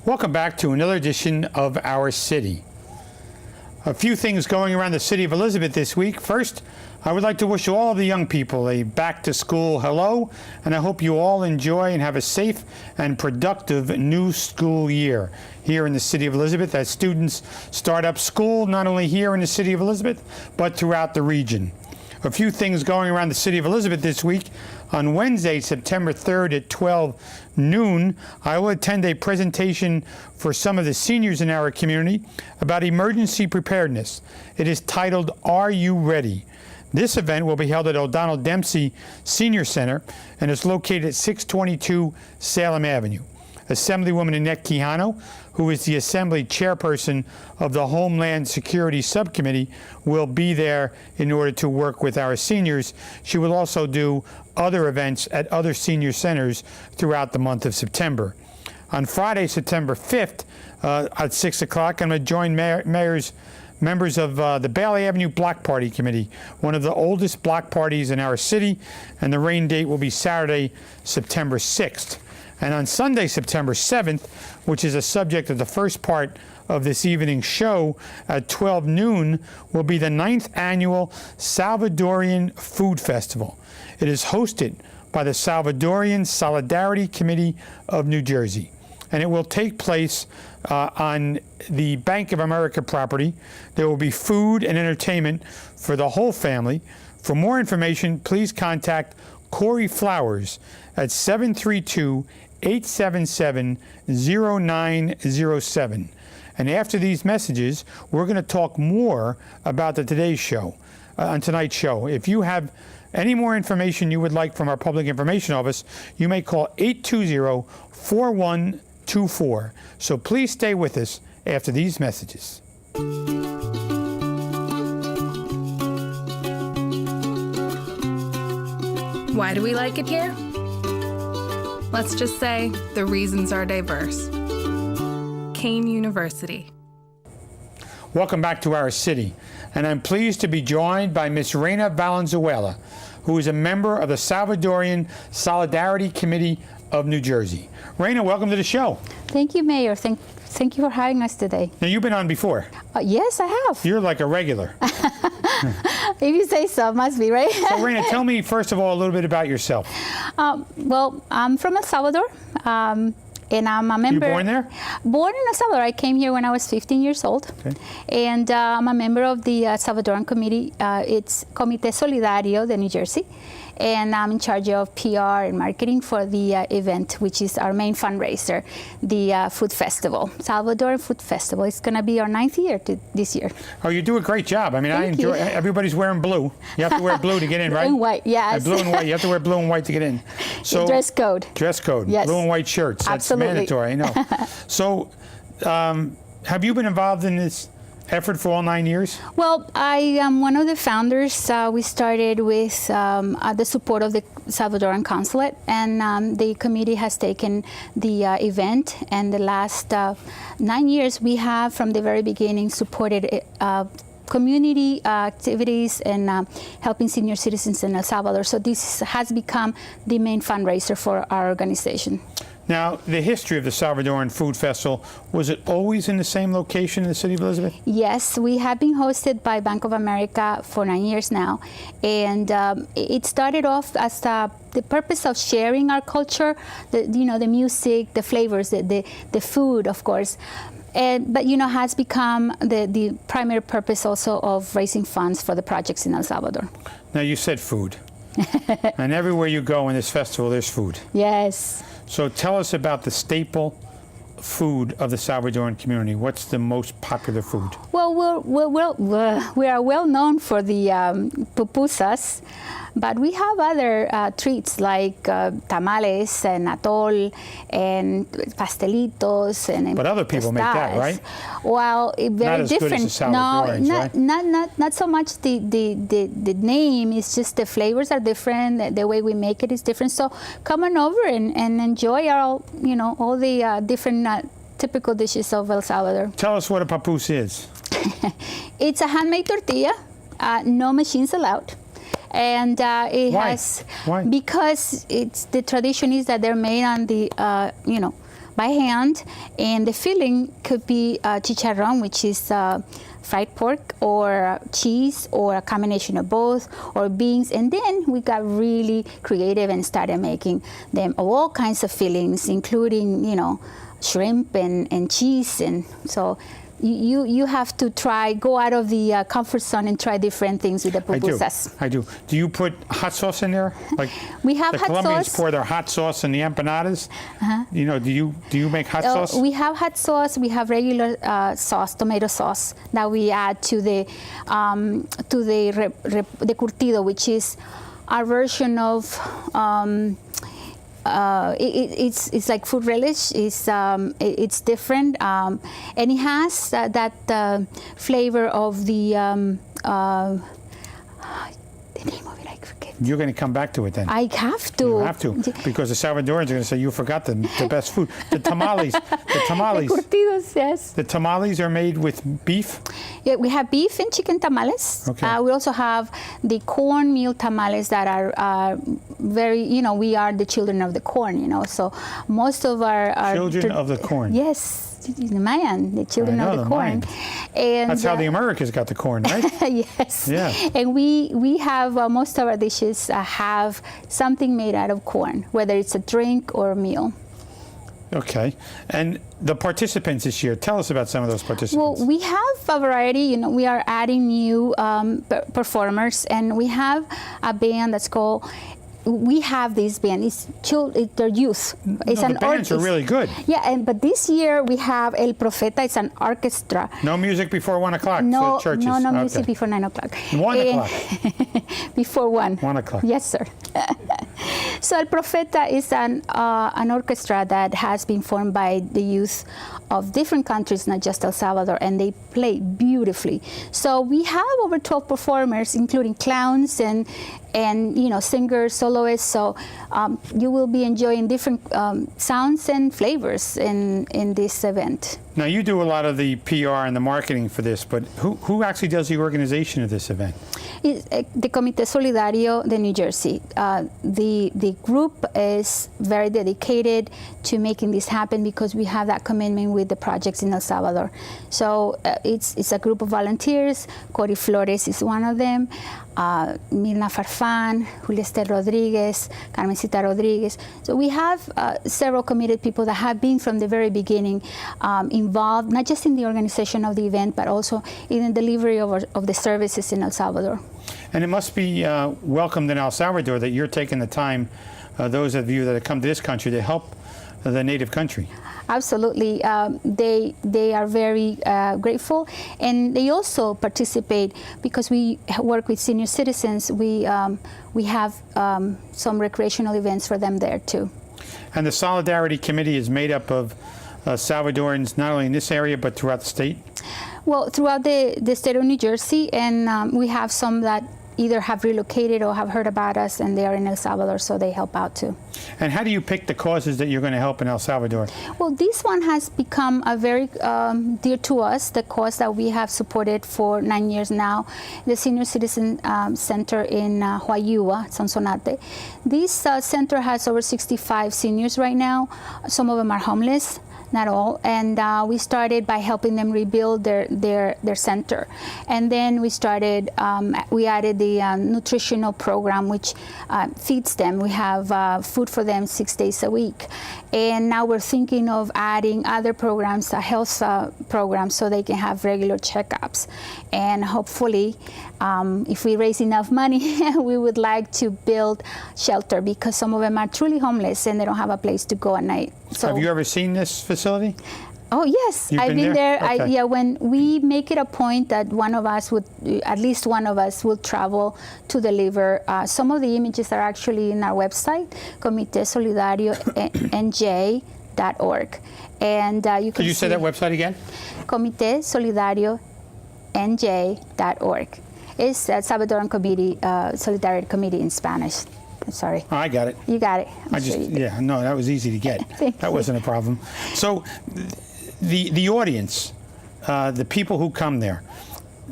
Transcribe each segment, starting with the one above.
Welcome back to another edition of Our City. A few things going around the city of Elizabeth this week. First, I would like to wish all of the young people a back-to-school hello, and I hope you all enjoy and have a safe and productive new school year here in the city of Elizabeth as students start up school not only here in the city of Elizabeth, but throughout the region. A few things going around the city of Elizabeth this week. On Wednesday, September 3rd at 12 noon, I will attend a presentation for some of the seniors in our community about emergency preparedness. It is titled, Are You Ready? This event will be held at O'Donnell Dempsey Senior Center and is located at 622 Salem Avenue. Assemblywoman Annette Quijano, who is the Assembly Chairperson of the Homeland Security Subcommittee, will be there in order to work with our seniors. She will also do other events at other senior centers throughout the month of September. On Friday, September 5th at 6 o'clock, I'm going to join members of the Bailey Avenue Block Party Committee, one of the oldest block parties in our city, and the rain date will be Saturday, September 6th. And on Sunday, September 7th, which is a subject of the first part of this evening's show at 12 noon, will be the 9th annual Salvadorian Food Festival. It is hosted by the Salvadorian Solidarity Committee of New Jersey. And it will take place on the Bank of America property. There will be food and entertainment for the whole family. For more information, please contact Corey Flowers at 732-877-0907. And after these messages, we're going to talk more about on tonight's show. If you have any more information you would like from our Public Information Office, you may call 820-4124. So please stay with us after these messages. Why do we like it here? Let's just say the reasons are diverse. Kane University. Welcome back to our city, and I'm pleased to be joined by Ms. Reina Valenzuela, who is a member of the Salvadorian Solidarity Committee of New Jersey. Reina, welcome to the show. Thank you, Mayor. Thank you for having us today. Now, you've been on before. Yes, I have. You're like a regular. If you say so, must be, right? So, Reina, tell me, first of all, a little bit about yourself. Well, I'm from El Salvador, and I'm a member. You born there? Born in El Salvador. I came here when I was 15 years old. Okay. And I'm a member of the Salvadoran committee. It's Comité Solidario de New Jersey. And I'm in charge of PR and marketing for the event, which is our main fundraiser, the food festival, Salvadorian Food Festival. It's going to be our 9th year this year. Oh, you do a great job. I mean, I enjoy. Everybody's wearing blue. You have to wear blue to get in, right? And white, yes. Blue and white. You have to wear blue and white to get in. So dress code. Dress code. Yes. Blue and white shirts. That's absolutely mandatory. I know. So, have you been involved in this effort for all 9 years? Well, I am one of the founders. We started with the support of the Salvadoran Consulate, and the committee has taken the event, and the last 9 years we have from the very beginning supported community activities and helping senior citizens in El Salvador. So this has become the main fundraiser for our organization. Now, the history of the Salvadoran Food Festival, was it always in the same location in the city of Elizabeth? Yes, we have been hosted by Bank of America for 9 years now. And it started off as the purpose of sharing our culture, the music, the flavors, the food, of course. But has become the primary purpose also of raising funds for the projects in El Salvador. Now, you said food. And everywhere you go in this festival, there's food. Yes. So tell us about the staple food of the Salvadoran community. What's the most popular food? Well, we are well known for the pupusas, but we have other treats like tamales and atol and pastelitos and but other people make that, right? Well, very not different. Good as the Salvadorians, not so much the name. It's just the flavors are different. The way we make it is different. So come on over and enjoy all the different typical dishes of El Salvador. Tell us what a papoose is. It's a handmade tortilla, no machines allowed. And it Why? has, Why? because the tradition is that they're made on the, by hand, and the filling could be chicharrón, which is fried pork, or cheese, or a combination of both, or beans. And then we got really creative and started making them of all kinds of fillings, including, shrimp and cheese. And so you have to go out of the comfort zone and try different things with the pupusas. I do. Do you put hot sauce in there? Like we have the hot Colombians sauce. pour their hot sauce in the empanadas. Do you make hot sauce? We have hot sauce. We have regular sauce, tomato sauce, that we add to the curtido, which is our version of. It's like food relish. It's different, and it has that flavor of the name of it. I forget. You're going to come back to it then. I have to. You have to, because the Salvadorians are going to say you forgot the best food. The tamales. The tamales. The curtidos, yes. The tamales are made with beef. Yeah, we have beef and chicken tamales. Okay. We also have the cornmeal tamales that are very, we are the children of the corn, so most of our Children of the corn. Yes. The Mayan, the children I know, of the the corn. Mayan. And That's how the Americas got the corn, right? Yes. Yeah. And we have most of our dishes have something made out of corn, whether it's a drink or a meal. Okay. And the participants this year, tell us about some of those participants. Well, we have a variety. We are adding new performers, and we have a band that's called. We have this band. They're youth. It's the bands are really good. Yeah, but this year we have El Profeta. It's an orchestra. No music before 1 o'clock No, for churches. no Okay. music before 9 o'clock. 1 o'clock. Before 1. 1 o'clock. Yes, sir. So El Profeta is an orchestra that has been formed by the youth of different countries, not just El Salvador, and they play beautifully. So we have over 12 performers, including clowns and singers, soloists. So you will be enjoying different sounds and flavors in this event. Now, you do a lot of the PR and the marketing for this, but who actually does the organization of this event? It's the Comité Solidario de New Jersey. The group is very dedicated to making this happen because we have that commitment with the projects in El Salvador. So it's a group of volunteers. Cory Flores is one of them. Mirna Farfan, Julia Estel Rodriguez, Carmencita Rodriguez. So we have several committed people that have been from the very beginning involved, not just in the organization of the event, but also in the delivery of the services in El Salvador. And it must be welcomed in El Salvador that you're taking the time, those of you that have come to this country, to help the native country. Absolutely. They are very grateful, and they also participate because we work with senior citizens. We have some recreational events for them there too. And the Solidarity Committee is made up of Salvadorans not only in this area but throughout the state? Well, throughout the state of New Jersey, and we have some that either have relocated or have heard about us, and they are in El Salvador, so they help out too. And how do you pick the causes that you're going to help in El Salvador? Well, this one has become a very dear to us, the cause that we have supported for 9 years now, the Senior Citizen Center in Huayua, Sonsonate. This center has over 65 seniors right now. Some of them are homeless. Not all, and we started by helping them rebuild their center, and then we added the nutritional program, which feeds them. We have food for them 6 days a week, and now we're thinking of adding other programs, health programs, so they can have regular checkups, and hopefully, if we raise enough money, we would like to build shelter because some of them are truly homeless and they don't have a place to go at night. So, have you ever seen this facility? Oh yes, You've I've been there. Okay. When we make it a point that at least one of us will travel to deliver. Some of the images are actually in our website, comitesolidarionj.org, and you can. Could you say that website again? Comitesolidarionj.org. It's Salvadoran Committee, Solidarity Committee in Spanish. I'm sorry. Oh, I got it. You got it. That was easy to get. That wasn't a problem. So, the audience, the people who come there,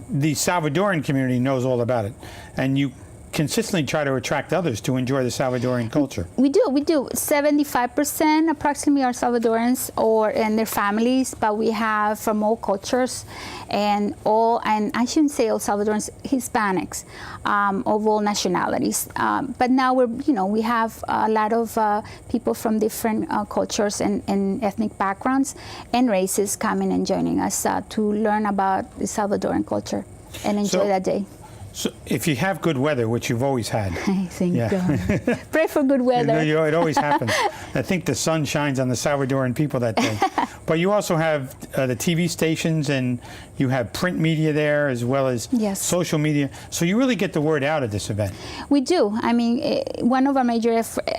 the Salvadoran community knows all about it, and you consistently try to attract others to enjoy the Salvadorian culture. We do. 75% approximately are Salvadorans and their families, but we have from all cultures and I shouldn't say all Salvadorans, Hispanics, of all nationalities. But now we have a lot of people from different cultures and ethnic backgrounds and races coming and joining us to learn about the Salvadoran culture and enjoy that day. So if you have good weather, which you've always had. Thank God. Pray for good weather. It always happens. I think the sun shines on the Salvadoran people that day. But you also have the TV stations, and you have print media there as well as social media. So you really get the word out at this event. We do. I mean, one of our major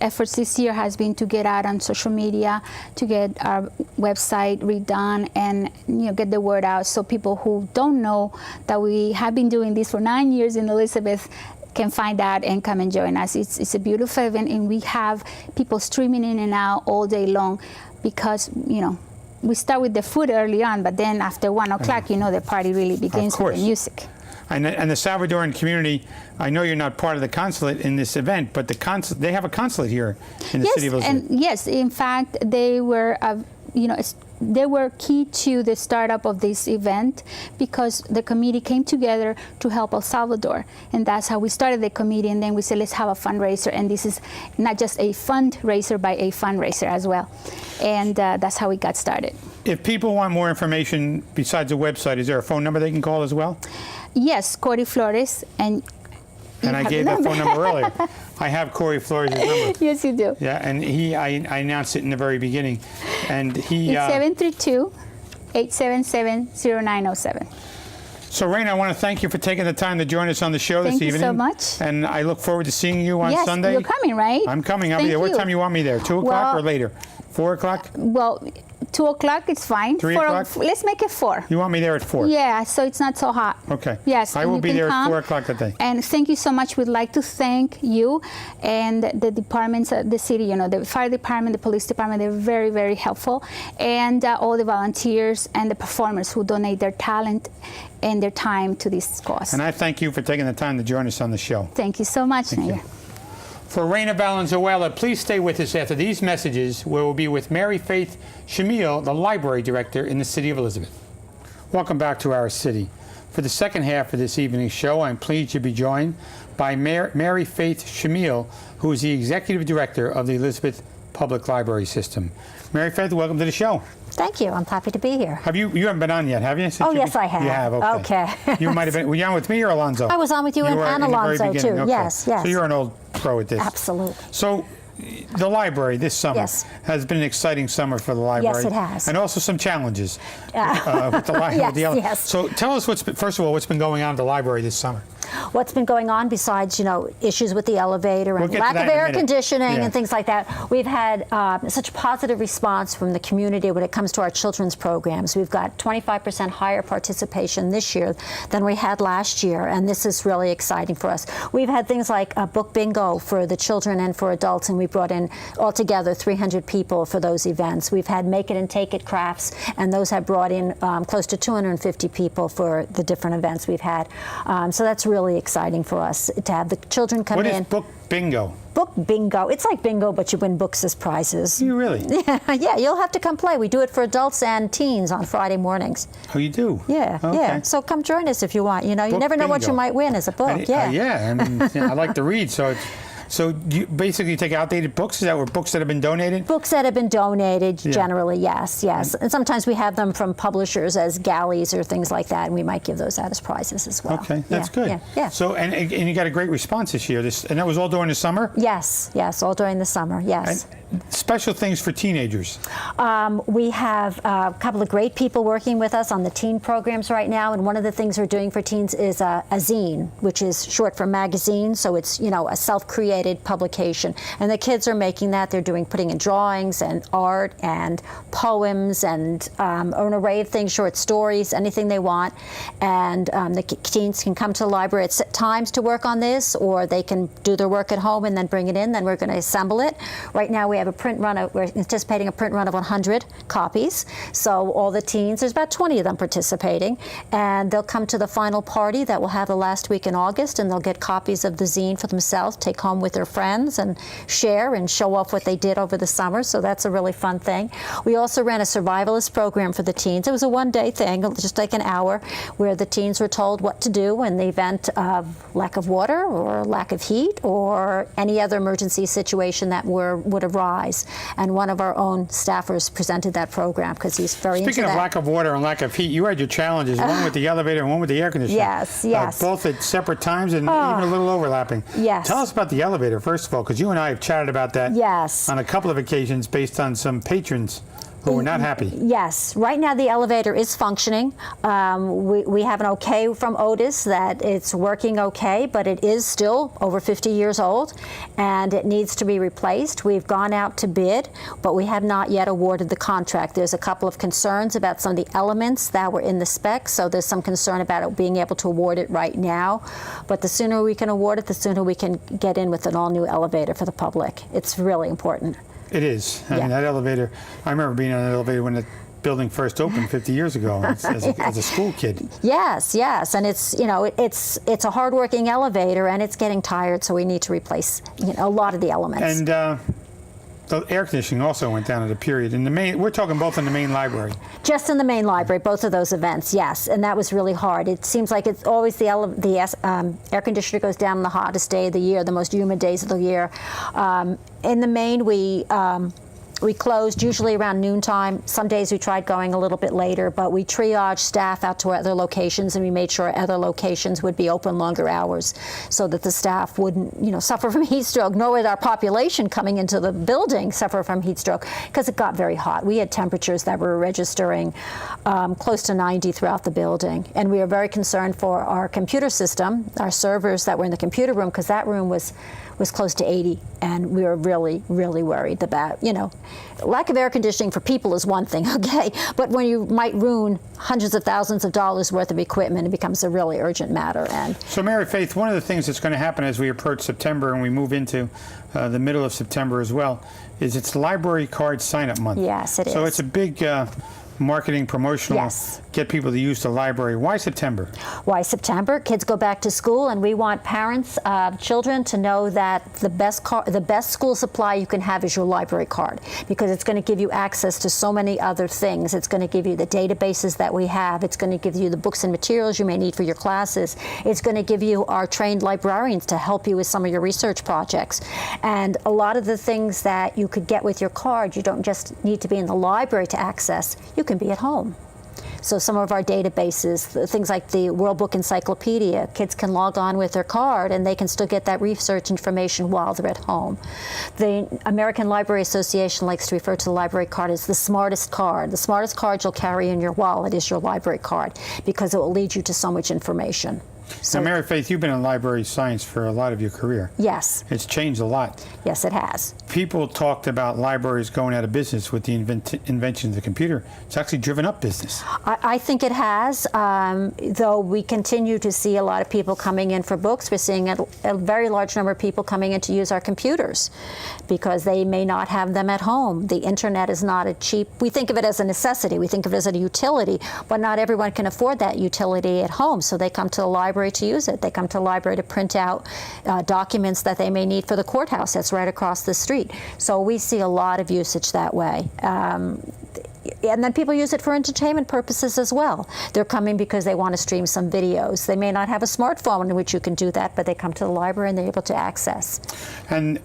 efforts this year has been to get out on social media, to get our website redone, and get the word out so people who don't know that we have been doing this for 9 years in Elizabeth can find out and come and join us. It's a beautiful event, and we have people streaming in and out all day long because, we start with the food early on, but then after 1 o'clock, the party really begins with the music. And the Salvadoran community, I know you're not part of the consulate in this event, but they have a consulate here in the city of Elizabeth. Yes, in fact, they were, they were key to the startup of this event because the committee came together to help El Salvador. And that's how we started the committee, and then we said, let's have a fundraiser. And this is not just a fundraiser, but a fundraiser as well. And that's how we got started. If people want more information besides the website, is there a phone number they can call as well? Yes, Corey Flores. And I gave that phone number earlier. I have Corey Flores' number. Yes, you do. Yeah, and I announced it in the very beginning. And he... It's 732-877-0907. So, Raina, I want to thank you for taking the time to join us on the show this evening. Thank you so much. And I look forward to seeing you on Sunday. Yes, you're coming, right? I'm coming. I'll be there. What time you want me there? 2 o'clock or later? 4 o'clock? Well, 2 o'clock is fine. 3 o'clock? Let's make it 4. You want me there at 4? Yeah, so it's not so hot. Okay. Yes. I will be there at 4 o'clock that day. And thank you so much. We'd like to thank you and the departments of the city, the fire department, the police department. They're very, very helpful. And all the volunteers and the performers who donate their talent and their time to this cause. And I thank you for taking the time to join us on the show. Thank you so much, Mayor. For Raina Valenzuela, please stay with us after these messages, where we'll be with Mary Faith Shamil, the library director in the city of Elizabeth. Welcome back to our city. For the second half of this evening's show, I'm pleased to be joined by Mary Faith Shamil, who is the executive director of the Elizabeth Public Library System. Mary Faith, welcome to the show. Thank you. I'm happy to be here. You haven't been on yet, have you? Yes, I have. You have, okay. You might have been. Were you on with me or Alonzo? I was on with you and Alonzo, too. Okay. Yes. So you're an old pro at this. Absolutely. So the library this summer has been an exciting summer for the library. Yes, it has. And also some challenges with the library. Yes. So tell us, first of all, what's been going on at the library this summer? What's been going on besides, issues with the elevator and lack of air conditioning and things like that? We've had such positive response from the community when it comes to our children's programs. We've got 25% higher participation this year than we had last year, and this is really exciting for us. We've had things like a book bingo for the children and for adults, and we brought in altogether 300 people for those events. We've had make it and take it crafts, and those have brought in close to 250 people for the different events we've had. So that's really exciting for us to have the children come in. What is book bingo? Book bingo. It's like bingo, but you win books as prizes. You really? Yeah, you'll have to come play. We do it for adults and teens on Friday mornings. Oh, you do? Yeah, yeah. So come join us if you want. You never know what you might win as a book. Yeah, I like to read, so it's... So you basically take outdated books? Is that were books that have been donated? Books that have been donated, generally, yes. And sometimes we have them from publishers as galleys or things like that, and we might give those out as prizes as well. Okay, that's good. Yeah. So, and you got a great response this year, and that was all during the summer? Yes, all during the summer, yes. And special things for teenagers? We have a couple of great people working with us on the teen programs right now, and one of the things we're doing for teens is a zine, which is short for magazine, so it's, a self-created anticipated publication. And the kids are making that. They're putting in drawings and art and poems and an array of things, short stories, anything they want. And the teens can come to the library at set times to work on this, or they can do their work at home and then bring it in. Then we're going to assemble it. Right now we have a print run. We're anticipating a print run of 100 copies. So all the teens, there's about 20 of them participating, and they'll come to the final party that we'll have the last week in August, and they'll get copies of the zine for themselves, take home with their friends and share and show off what they did over the summer. So that's a really fun thing. We also ran a survivalist program for the teens. It was a one-day thing, just like an hour, where the teens were told what to do in the event of lack of water or lack of heat or any other emergency situation that would arise. And one of our own staffers presented that program because he's very into that. Speaking of lack of water and lack of heat, you had your challenges, one with the elevator and one with the air conditioning. Yes, yes. Both at separate times and even a little overlapping. Yes. Tell us about the elevator, first of all, because you and I have chatted about that on a couple of occasions based on some patrons who were not happy. Yes. Right now the elevator is functioning. We have an okay from Otis that it's working okay, but it is still over 50 years old and it needs to be replaced. We've gone out to bid, but we have not yet awarded the contract. There's a couple of concerns about some of the elements that were in the specs, so there's some concern about it being able to award it right now. But the sooner we can award it, the sooner we can get in with an all-new elevator for the public. It's really important. It is. I mean, that elevator, I remember being on an elevator when the building first opened 50 years ago as a school kid. Yes, yes. And it's, you know, it's a hardworking elevator and it's getting tired, so we need to replace, you know, a lot of the elements. And the air conditioning also went down at a period. In the main, we're talking both in the main library. Just in the main library, both of those events, yes. And that was really hard. It seems like it's always the air conditioner goes down on the hottest day of the year, the most humid days of the year. In the main, we closed usually around noontime. Some days we tried going a little bit later, but we triaged staff out to other locations, and we made sure other locations would be open longer hours so that the staff wouldn't, you know, suffer from heat stroke, nor would our population coming into the building suffer from heat stroke, because it got very hot. We had temperatures that were registering close to 90 throughout the building, and we were very concerned for our computer system, our servers that were in the computer room, because that room was close to 80, and we were really, really worried about, you know, lack of air conditioning for people is one thing, okay, but when you might ruin hundreds of thousands of dollars worth of equipment, it becomes a really urgent matter. And so, Mary Faith, one of the things that's going to happen as we approach September and we move into the middle of September as well is it's library card sign-up month. Yes, it is. So it's a big marketing, promotional, get people to use the library. Why September? Why September? Kids go back to school, and we want parents of children to know that the best school supply you can have is your library card, because it's going to give you access to so many other things. It's going to give you the databases that we have. It's going to give you the books and materials you may need for your classes. It's going to give you our trained librarians to help you with some of your research projects. And a lot of the things that you could get with your card, you don't just need to be in the library to access. You can be at home. So some of our databases, things like the World Book Encyclopedia, kids can log on with their card and they can still get that research information while they're at home. The American Library Association likes to refer to the library card as the smartest card. The smartest card you'll carry in your wallet is your library card, because it will lead you to so much information. So, now, Mary Faith, you've been in library science for a lot of your career. Yes. It's changed a lot. Yes, it has. People talked about libraries going out of business with the invention of the computer. It's actually driven up business. I think it has, though we continue to see a lot of people coming in for books. We're seeing a very large number of people coming in to use our computers because they may not have them at home. The internet is not a cheap, we think of it as a necessity, we think of it as a utility, but not everyone can afford that utility at home, so they come to the library to use it. They come to the library to print out documents that they may need for the courthouse that's right across the street. So we see a lot of usage that way. And then people use it for entertainment purposes as well. They're coming because they want to stream some videos. They may not have a smartphone in which you can do that, but they come to the library and they're able to access. And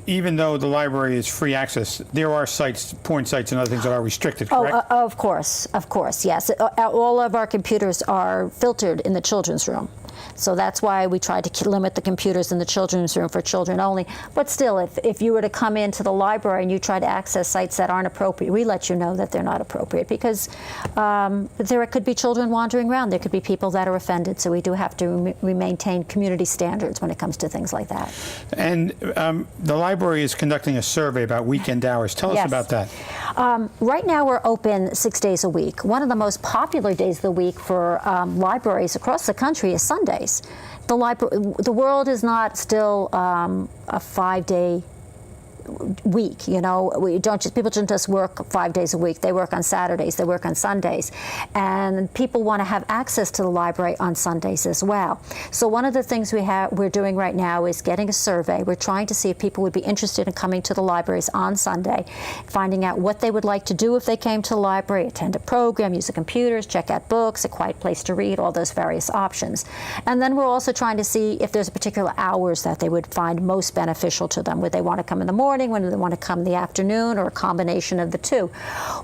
even though the library is free access, there are sites, porn sites and other things that are restricted, correct? Of course, yes. All of our computers are filtered in the children's room. So that's why we tried to limit the computers in the children's room for children only. But still, if you were to come into the library and you try to access sites that aren't appropriate, we let you know that they're not appropriate, because there could be children wandering around. There could be people that are offended. So we do have to maintain community standards when it comes to things like that. And the library is conducting a survey about weekend hours. Tell us about that. Right now we're open 6 days a week. One of the most popular days of the week for libraries across the country is Sundays. The world is not still a 5-day week. You know, people don't just work 5 days a week. They work on Saturdays, they work on Sundays, and people want to have access to the library on Sundays as well. So one of the things we're doing right now is getting a survey. We're trying to see if people would be interested in coming to the libraries on Sunday, finding out what they would like to do if they came to the library: attend a program, use the computers, check out books, a quiet place to read, all those various options. And then we're also trying to see if there's particular hours that they would find most beneficial to them. Would they want to come in the morning? When do they want to come in the afternoon, or a combination of the two?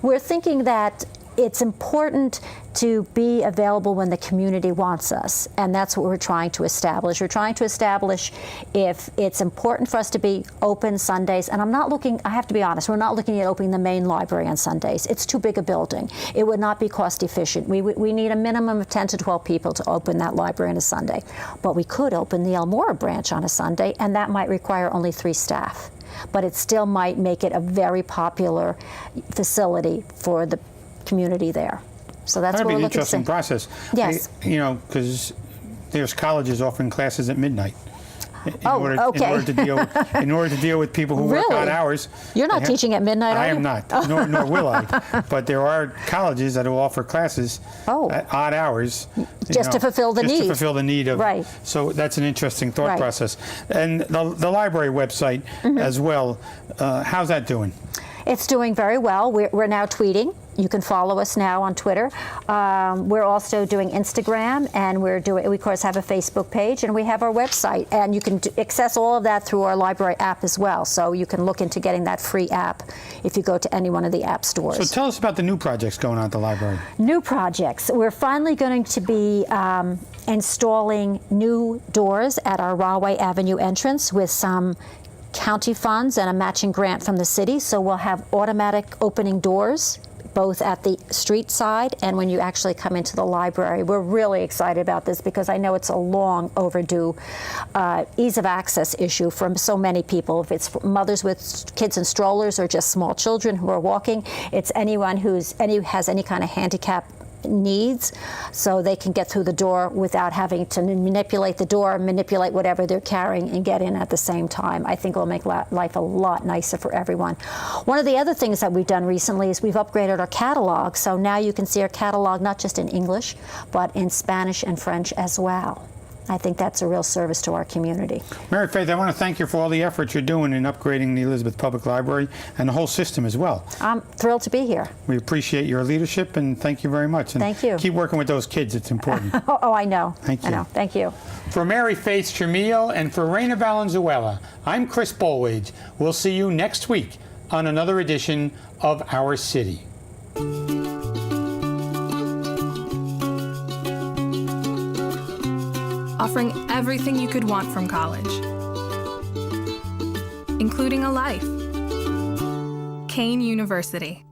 We're thinking that it's important to be available when the community wants us, and that's what we're trying to establish. We're trying to establish if it's important for us to be open Sundays, and I have to be honest, we're not looking at opening the main library on Sundays. It's too big a building. It would not be cost efficient. We need a minimum of 10 to 12 people to open that library on a Sunday. But we could open the Elmora branch on a Sunday, and that might require only 3 staff. But it still might make it a very popular facility for the community there. So that's what we're looking to see. That'd be an interesting process. Yes. You know, because there's colleges offering classes at midnight. In order to deal with people who work odd hours. You're not teaching at midnight, are you? I am not, nor will I. But there are colleges that will offer classes at odd hours. Just to fulfill the need. Just to fulfill the need of. Right. So that's an interesting thought process. And the library website as well, how's that doing? It's doing very well. We're now tweeting. You can follow us now on Twitter. We're also doing Instagram, and we of course have a Facebook page, and we have our website, and you can access all of that through our library app as well. So you can look into getting that free app if you go to any one of the app stores. So tell us about the new projects going on at the library. New projects. We're finally going to be installing new doors at our Rahway Avenue entrance with some county funds and a matching grant from the city. So we'll have automatic opening doors both at the street side and when you actually come into the library. We're really excited about this because I know it's a long overdue ease of access issue from so many people. If it's mothers with kids in strollers or just small children who are walking, it's anyone who has any kind of handicap needs, so they can get through the door without having to manipulate the door, manipulate whatever they're carrying, and get in at the same time. I think it'll make life a lot nicer for everyone. One of the other things that we've done recently is we've upgraded our catalog, so now you can see our catalog not just in English, but in Spanish and French as well. I think that's a real service to our community. Mary Faith, I want to thank you for all the efforts you're doing in upgrading the Elizabeth Public Library and the whole system as well. I'm thrilled to be here. We appreciate your leadership, and thank you very much. And thank you. Keep working with those kids. It's important. I know. Thank you. I know. Thank you. For Mary Faith Tremillo and for Reina Valenzuela, I'm Chris Bolwage. We'll see you next week on another edition of Our City. Offering everything you could want from college, including a life. Kane University.